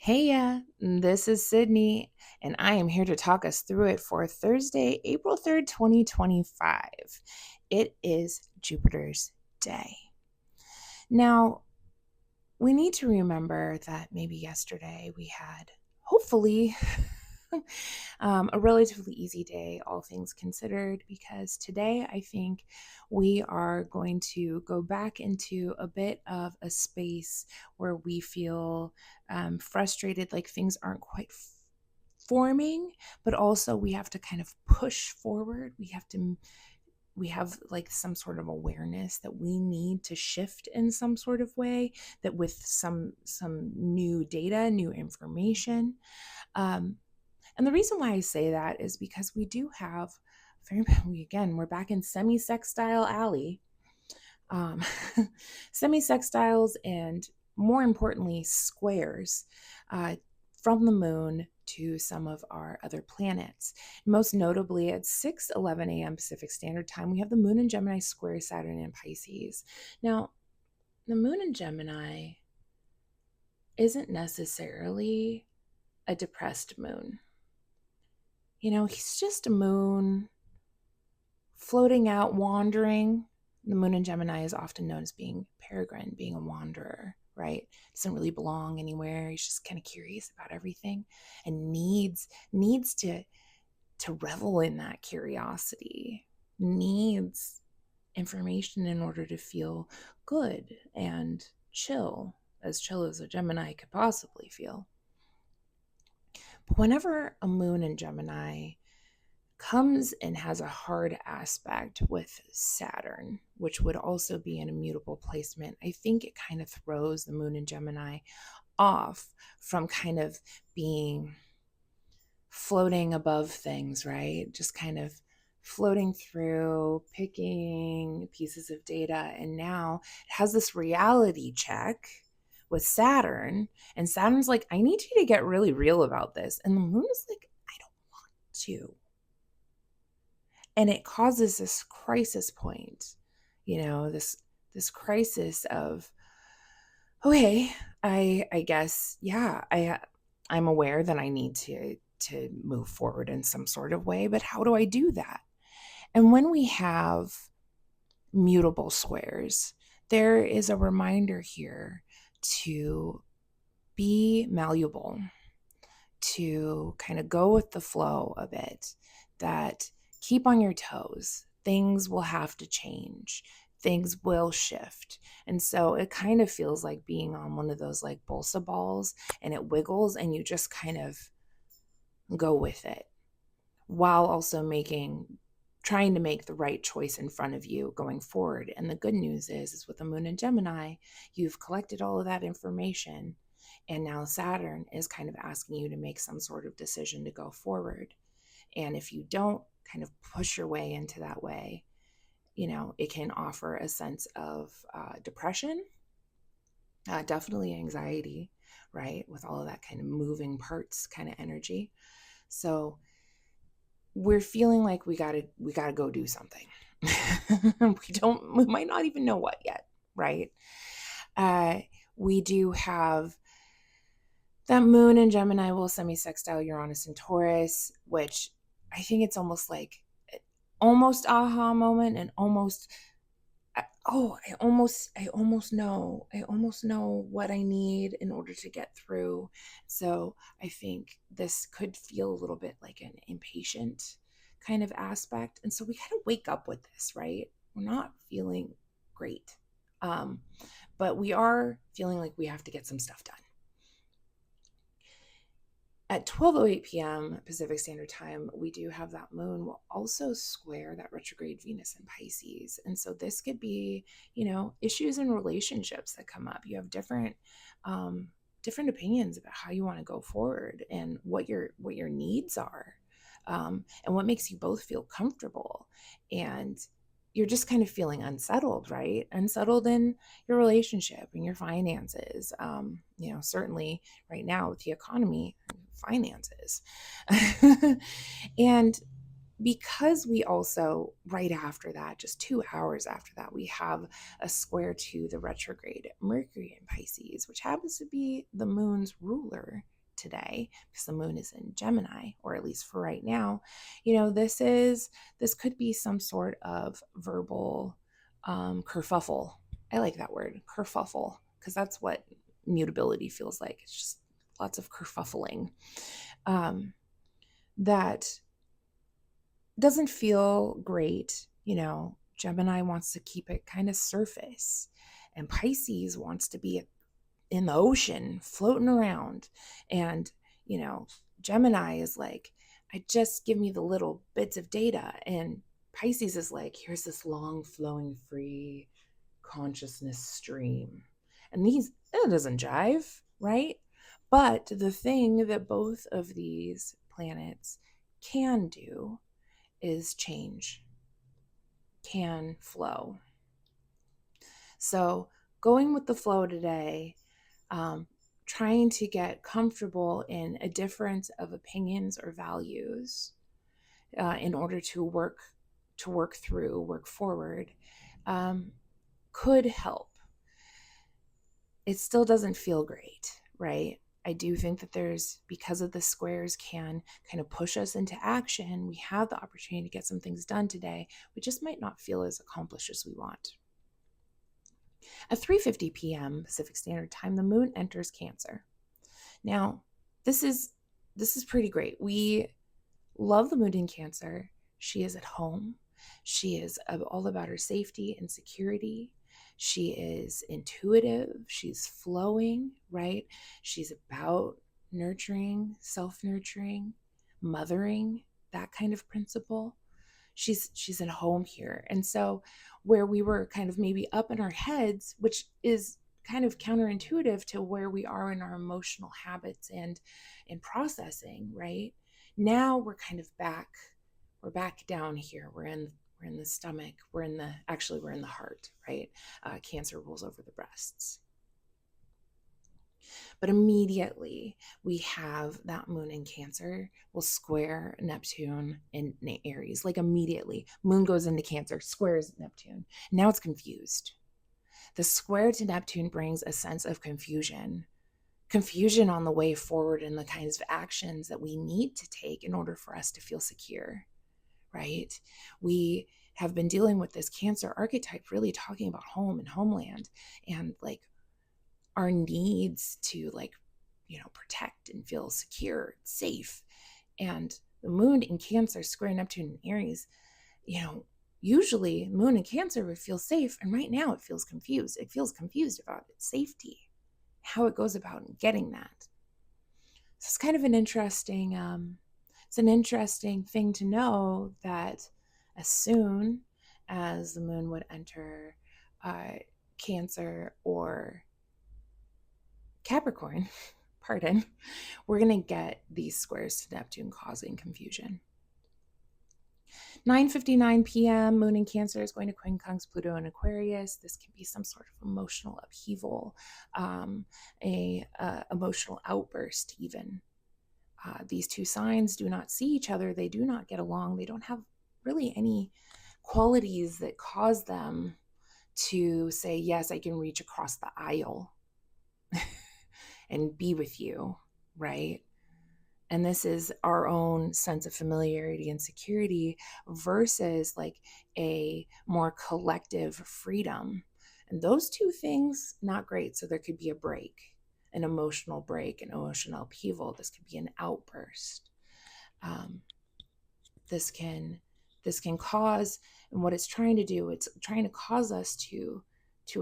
Heya, this is Sydney, and I am here to talk us through it for Thursday, April 3rd, 2025. It is Jupiter's day. Now, we need to remember that maybe yesterday we had, hopefully, a relatively easy day, all things considered, because today I think we are going to go back into a bit of a space where we feel frustrated, like things aren't quite forming, but also we have to kind of push forward. We have like some sort of awareness that we need to shift in some sort of way, that with some new data, new information. um, and the reason why I say that is because we do have we're back in semi-sextile alley. um, Semi-sextiles, and more importantly squares, uh, from the moon to some of our other planets. Most notably at 6:11 a.m. Pacific Standard Time, we have the moon in Gemini square Saturn in Pisces. Now, the moon in Gemini isn't necessarily a depressed moon. He's just a moon floating out, wandering. The moon in Gemini is often known as being peregrine, being a wanderer, right? Doesn't really belong anywhere. He's just kind of curious about everything and needs to revel in that curiosity, needs information in order to feel good and chill as a Gemini could possibly feel. But whenever a moon in Gemini comes and has a hard aspect with Saturn, which would also be an immutable placement, I think it kind of throws the moon in Gemini off from kind of being floating above things, right? Just kind of floating through, picking pieces of data. And now it has this reality check with Saturn. And Saturn's like, I need you to get really real about this. And the moon is like, I don't want to. And it causes this crisis point, this crisis of, okay, I guess, yeah, I'm aware that I need to move forward in some sort of way, but how do I do that? And when we have mutable squares, there is a reminder here to be malleable, to kind of go with the flow a bit, that keep on your toes. Things will have to change. Things will shift. And so it kind of feels like being on one of those like balsa balls, and it wiggles and you just kind of go with it, while also trying to make the right choice in front of you going forward. And the good news is with the moon in Gemini, you've collected all of that information. And now Saturn is kind of asking you to make some sort of decision to go forward. And if you don't kind of push your way into that way, it can offer a sense of depression, definitely anxiety, right? With all of that kind of moving parts kind of energy. So we're feeling like we gotta go do something. We might not even know what yet, right? We do have that moon in Gemini will semi-sextile Uranus and Taurus, which I think it's almost like almost aha moment, and I almost know what I need in order to get through. So I think this could feel a little bit like an impatient kind of aspect. And so we kind of wake up with this, right? We're not feeling great. But we are feeling like we have to get some stuff done. At 12:08 p.m. Pacific Standard Time, we do have that moon will also square that retrograde Venus in Pisces. And so this could be, issues in relationships that come up. You have different opinions about how you want to go forward and what your needs are, and what makes you both feel comfortable. And you're just kind of feeling unsettled, right? Unsettled in your relationship and your finances. Certainly right now with the economy, finances. And because we also, right after that, just 2 hours after that, we have a square to the retrograde Mercury in Pisces, which happens to be the moon's ruler today, because the moon is in Gemini, or at least for right now, this could be some sort of verbal kerfuffle. I like that word, kerfuffle, because that's what mutability feels like. It's just lots of kerfuffling that doesn't feel great. Gemini wants to keep it kind of surface, and Pisces wants to be in the ocean floating around. And Gemini is like, I just give me the little bits of data, and Pisces is like, here's this long flowing free consciousness stream. And it doesn't jive, right? But the thing that both of these planets can do is change, can flow. So going with the flow today, trying to get comfortable in a difference of opinions or values in order to work forward, could help. It still doesn't feel great, right? I do think that because of the squares can kind of push us into action, we have the opportunity to get some things done today. We just might not feel as accomplished as we want. At 3:50 p.m. Pacific Standard Time, the moon enters Cancer. Now, this is pretty great. We love the moon in Cancer. She is at home. She is all about her safety and security. She is intuitive. She's flowing, right? She's about nurturing, self-nurturing, mothering, that kind of principle. She's at home here. And so where we were kind of maybe up in our heads, which is kind of counterintuitive to where we are in our emotional habits and in processing, right? Now we're kind of back. We're back down here. We're in the stomach. We're in the heart, right? Cancer rules over the breasts. But immediately we have that moon in Cancer will square Neptune in Aries. Like immediately, moon goes into Cancer, squares Neptune. Now it's confused. The square to Neptune brings a sense of confusion on the way forward and the kinds of actions that we need to take in order for us to feel secure, right? We have been dealing with this Cancer archetype, really talking about home and homeland and like our needs to protect and feel secure, safe. And the moon in Cancer square Neptune in Aries, usually moon in Cancer would feel safe. And right now it feels confused. It feels confused about its safety, how it goes about getting that. So it's kind of an interesting, thing to know that as soon as the moon would enter Cancer or Capricorn, we're going to get these squares to Neptune causing confusion. 9:59 p.m., moon in Cancer is going to quincunx Pluto in Aquarius. This can be some sort of emotional upheaval, emotional outburst even. These two signs do not see each other. They do not get along. They don't have really any qualities that cause them to say, yes, I can reach across the aisle and be with you, right? And this is our own sense of familiarity and security versus like a more collective freedom. And those two things, not great. So there could be a break, an emotional break, an emotional upheaval. This could be an outburst. This can cause, and what it's trying to do, it's trying to cause us to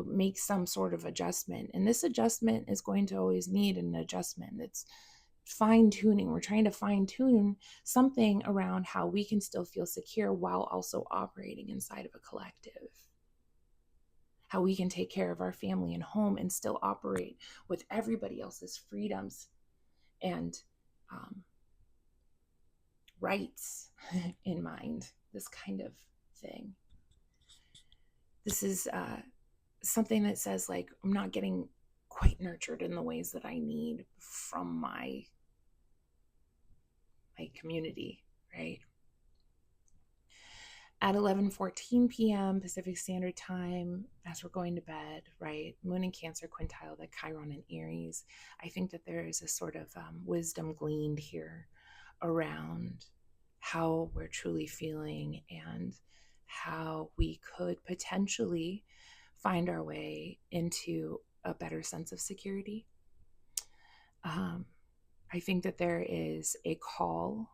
make some sort of adjustment. And this adjustment is going to always need an adjustment. It's fine tuning. We're trying to fine tune something around how we can still feel secure while also operating inside of a collective. How we can take care of our family and home and still operate with everybody else's freedoms and rights in mind. This kind of thing. This is something that says like, I'm not getting quite nurtured in the ways that I need from my community, right? at 11:14 p.m. Pacific Standard Time, as we're going to bed, right? Moon in Cancer quintile, the Chiron in Aries. I think that there is a sort of wisdom gleaned here around how we're truly feeling and how we could potentially find our way into a better sense of security. I think that there is a call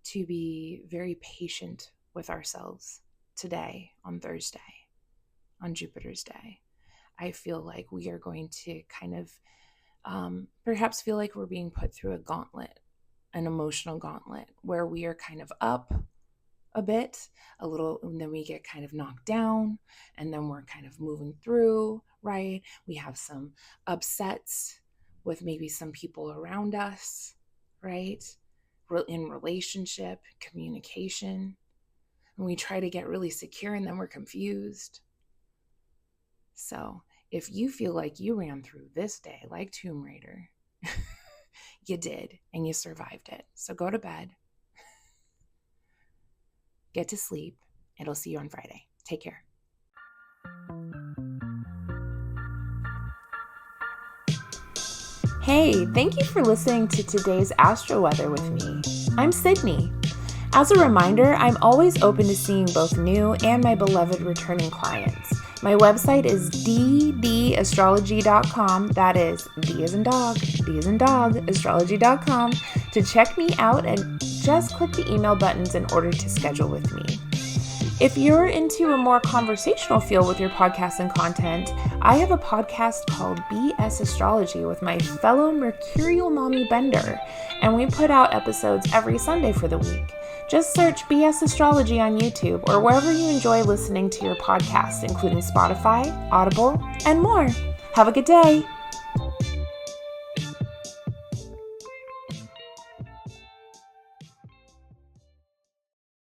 to be very patient with ourselves today on Thursday, on Jupiter's Day. I feel like we are going to kind of perhaps feel like we're being put through a gauntlet, an emotional gauntlet, where we are kind of up a bit, a little, and then we get kind of knocked down, and then we're kind of moving through, right? We have some upsets with maybe some people around us, right? In relationship, communication, and we try to get really secure and then we're confused. So if you feel like you ran through this day like Tomb Raider, you did, and you survived it. So go to bed, get to sleep, and I'll see you on Friday. Take care. Hey, thank you for listening to today's Astro Weather with me. I'm Sydney. As a reminder, I'm always open to seeing both new and my beloved returning clients. My website is ddastrology.com. That is D as in dog, astrology.com to check me out, and just click the email buttons in order to schedule with me. If you're into a more conversational feel with your podcast and content, I have a podcast called BS Astrology with my fellow Mercurial Mommy Bender, and we put out episodes every Sunday for the week. Just search BS Astrology on YouTube or wherever you enjoy listening to your podcasts, including Spotify, Audible, and more. Have a good day.